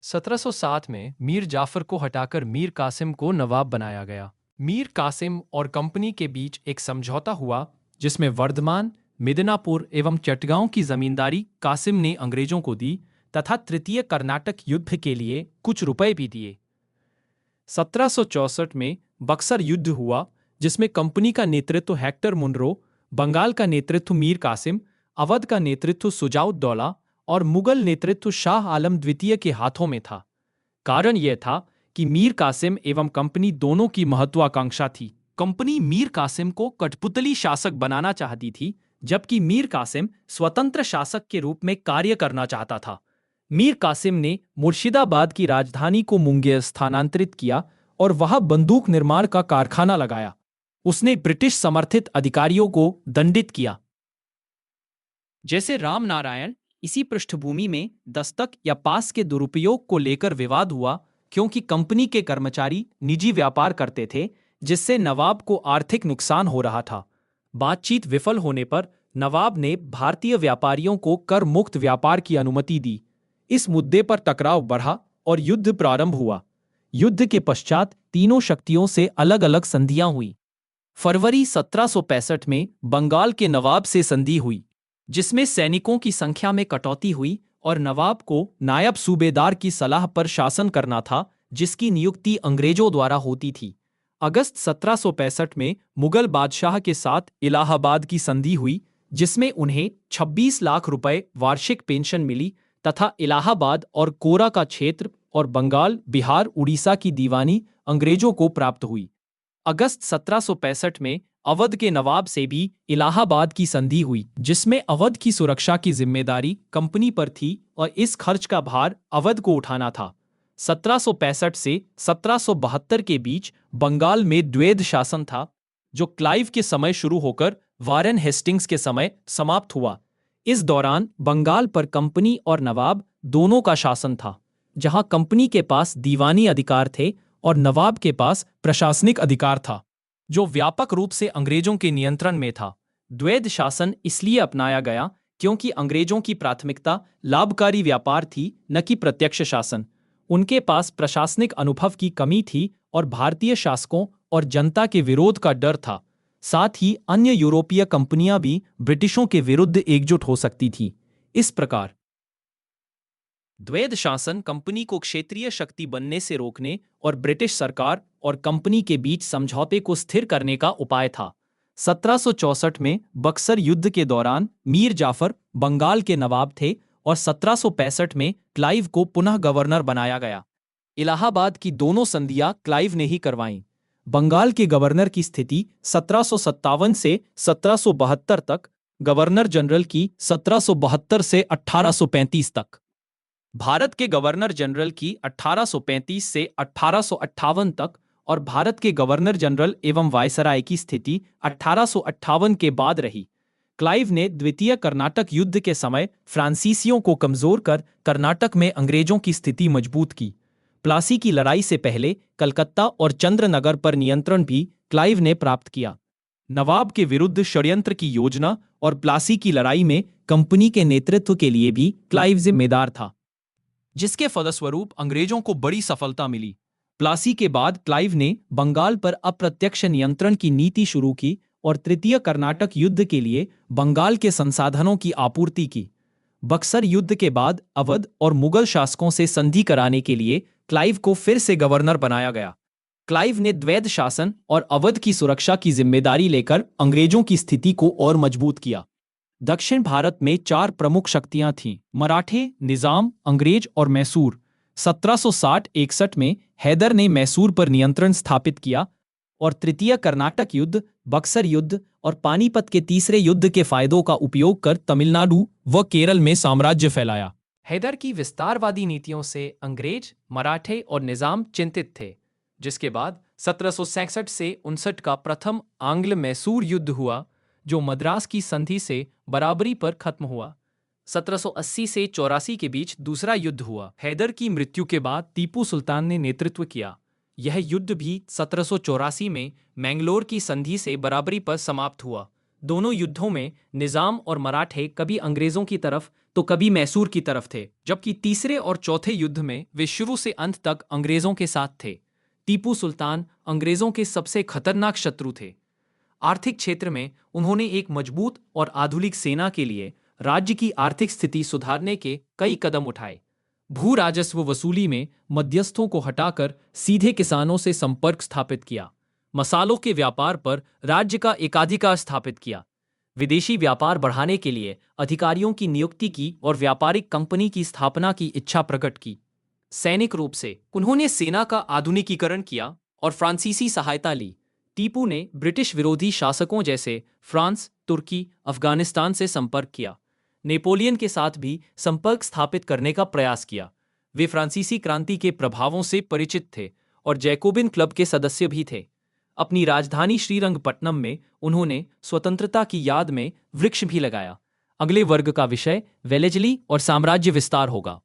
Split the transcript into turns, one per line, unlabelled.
1760 में मीर जाफर को हटाकर मीर कासिम को नवाब बनाया गया। मीर कासिम और कंपनी के बीच एक समझौता हुआ जिसमें वर्धमान, मिदनापुर एवं चटगांव की जमींदारी कासिम ने अंग्रेजों को दी तथा तृतीय कर्नाटक युद्ध के लिए कुछ रुपए भी दिए। 1764 में बक्सर युद्ध हुआ जिसमें कंपनी का नेतृत्व हेक्टर मुनरो, बंगाल का नेतृत्व मीर कासिम, अवध का नेतृत्व सुजाउद्दौला और मुगल नेतृत्व शाह आलम द्वितीय के हाथों में था। कारण यह था कि मीर कासिम एवं कंपनी दोनों की महत्वाकांक्षा थी। कंपनी मीर कासिम को कठपुतली शासक बनाना चाहती थी, जबकि मीर कासिम स्वतंत्र शासक के रूप में कार्य करना चाहता था। मीर कासिम ने मुर्शिदाबाद की राजधानी को मुंगेर स्थानांतरित किया और वहां बंदूक निर्माण का कारखाना लगाया। उसने ब्रिटिश समर्थित अधिकारियों को दंडित किया, जैसे राम नारायण। इसी पृष्ठभूमि में दस्तक या पास के दुरुपयोग को लेकर विवाद हुआ, क्योंकि कंपनी के कर्मचारी निजी व्यापार करते थे जिससे नवाब को आर्थिक नुकसान हो रहा था। बातचीत विफल होने पर नवाब ने भारतीय व्यापारियों को कर मुक्त व्यापार की अनुमति दी। इस मुद्दे पर टकराव बढ़ा और युद्ध प्रारंभ हुआ। युद्ध के पश्चात तीनों शक्तियों से अलग अलग संधियां हुई। फरवरी 1765 में बंगाल के नवाब से संधि हुई, जिसमें सैनिकों की संख्या में कटौती हुई और नवाब को नायब सूबेदार की सलाह पर शासन करना था, जिसकी नियुक्ति अंग्रेजों द्वारा होती थी। अगस्त 1765 में मुगल बादशाह के साथ इलाहाबाद की संधि हुई, जिसमें उन्हें 26 लाख रुपए वार्षिक पेंशन मिली तथा इलाहाबाद और कोरा का क्षेत्र और बंगाल, बिहार, उड़ीसा की दीवानी अंग्रेजों को प्राप्त हुई। अगस्त 1765 में अवध के नवाब से भी इलाहाबाद की संधि हुई, जिसमें अवध की सुरक्षा की जिम्मेदारी कंपनी पर थी और इस खर्च का भार अवध को उठाना था। 1765 से 1772 के बीच बंगाल में द्वैध शासन था, जो क्लाइव के समय शुरू होकर वारेन हेस्टिंग्स के समय समाप्त हुआ। इस दौरान बंगाल पर कंपनी और नवाब दोनों का शासन था, जहां कंपनी के पास दीवानी अधिकार थे और नवाब के पास प्रशासनिक अधिकार था, जो व्यापक रूप से अंग्रेजों के नियंत्रण में था। द्वैध शासन इसलिए अपनाया गया क्योंकि अंग्रेजों की प्राथमिकता लाभकारी व्यापार थी, न कि प्रत्यक्ष शासन। उनके पास प्रशासनिक अनुभव की कमी थी और भारतीय शासकों और जनता के विरोध का डर था। साथ ही अन्य यूरोपीय कंपनियां भी ब्रिटिशों के विरुद्ध एकजुट हो सकती थी। इस प्रकार द्वैध शासन कंपनी को क्षेत्रीय शक्ति बनने से रोकने और ब्रिटिश सरकार और कंपनी के बीच समझौते को स्थिर करने का उपाय था। 1764 में बक्सर युद्ध के दौरान मीर जाफर बंगाल के नवाब थे और 1765 में क्लाइव को पुनः गवर्नर बनाया गया। इलाहाबाद की दोनों संधियां क्लाइव ने ही करवाईं। बंगाल के गवर्नर की स्थिति 1757 से 1772 तक, गवर्नर जनरल की 1772 से 1835 तक, भारत के गवर्नर जनरल की 1835 से 1858 तक और भारत के गवर्नर जनरल एवं वायसराय की स्थिति 1858 के बाद रही। क्लाइव ने द्वितीय कर्नाटक युद्ध के समय फ्रांसीसियों को कमजोर कर कर्नाटक में अंग्रेजों की स्थिति मजबूत की। प्लासी की लड़ाई से पहले कलकत्ता और चंद्रनगर पर नियंत्रण भी क्लाइव ने प्राप्त किया। नवाब के विरुद्ध षड्यंत्र की योजना और प्लासी की लड़ाई में कंपनी के नेतृत्व के लिए भी क्लाइव जिम्मेदार था, जिसके फलस्वरूप अंग्रेजों को बड़ी सफलता मिली। प्लासी के बाद क्लाइव ने बंगाल पर अप्रत्यक्ष नियंत्रण की नीति शुरू की और तृतीय कर्नाटक युद्ध के लिए बंगाल के संसाधनों की आपूर्ति की। बक्सर युद्ध के बाद अवध और मुगल शासकों से संधि कराने के लिए क्लाइव को फिर से गवर्नर बनाया गया। क्लाइव ने द्वैध शासन और अवध की सुरक्षा की जिम्मेदारी लेकर अंग्रेजों की स्थिति को और मजबूत किया। दक्षिण भारत में 4 प्रमुख शक्तियां थीं: मराठे, निजाम, अंग्रेज और मैसूर। 1760-61 में हैदर ने मैसूर पर नियंत्रण स्थापित किया और तृतीय कर्नाटक युद्ध, बक्सर युद्ध और पानीपत के तीसरे युद्ध के फायदों का उपयोग कर तमिलनाडु व केरल में साम्राज्य फैलाया। हैदर की विस्तारवादी नीतियों से अंग्रेज, मराठे और निजाम चिंतित थे, जिसके बाद 1766 से 59 का प्रथम आंग्ल मैसूर युद्ध हुआ, जो मद्रास की संधि से बराबरी पर खत्म हुआ। 1780 से 84 के बीच दूसरा युद्ध हुआ। हैदर की मृत्यु के बाद टीपू सुल्तान ने नेतृत्व किया। यह युद्ध भी 1784 में मैंगलोर की संधि से बराबरी पर समाप्त हुआ। दोनों युद्धों में निजाम और मराठे कभी अंग्रेजों की तरफ तो कभी मैसूर की तरफ थे, जबकि तीसरे और चौथे युद्ध में वे शुरू से अंत तक अंग्रेजों के साथ थे। टीपू सुल्तान अंग्रेजों के सबसे खतरनाक शत्रु थे। आर्थिक क्षेत्र में उन्होंने एक मजबूत और आधुनिक सेना के लिए राज्य की आर्थिक स्थिति सुधारने के कई कदम उठाए। भू राजस्व वसूली में मध्यस्थों को हटाकर सीधे किसानों से संपर्क स्थापित किया। मसालों के व्यापार पर राज्य का एकाधिकार स्थापित किया। विदेशी व्यापार बढ़ाने के लिए अधिकारियों की नियुक्ति की और व्यापारिक कंपनी की स्थापना की इच्छा प्रकट की। सैनिक रूप से उन्होंने सेना का आधुनिकीकरण किया और फ्रांसीसी सहायता ली। टीपू ने ब्रिटिश विरोधी शासकों जैसे फ्रांस, तुर्की, अफगानिस्तान से संपर्क किया। नेपोलियन के साथ भी संपर्क स्थापित करने का प्रयास किया। वे फ्रांसीसी क्रांति के प्रभावों से परिचित थे और जैकोबिन क्लब के सदस्य भी थे। अपनी राजधानी श्रीरंगपट्टनम में उन्होंने स्वतंत्रता की याद में वृक्ष भी लगाया। अगले वर्ग का विषय वेलेजली और साम्राज्य विस्तार होगा।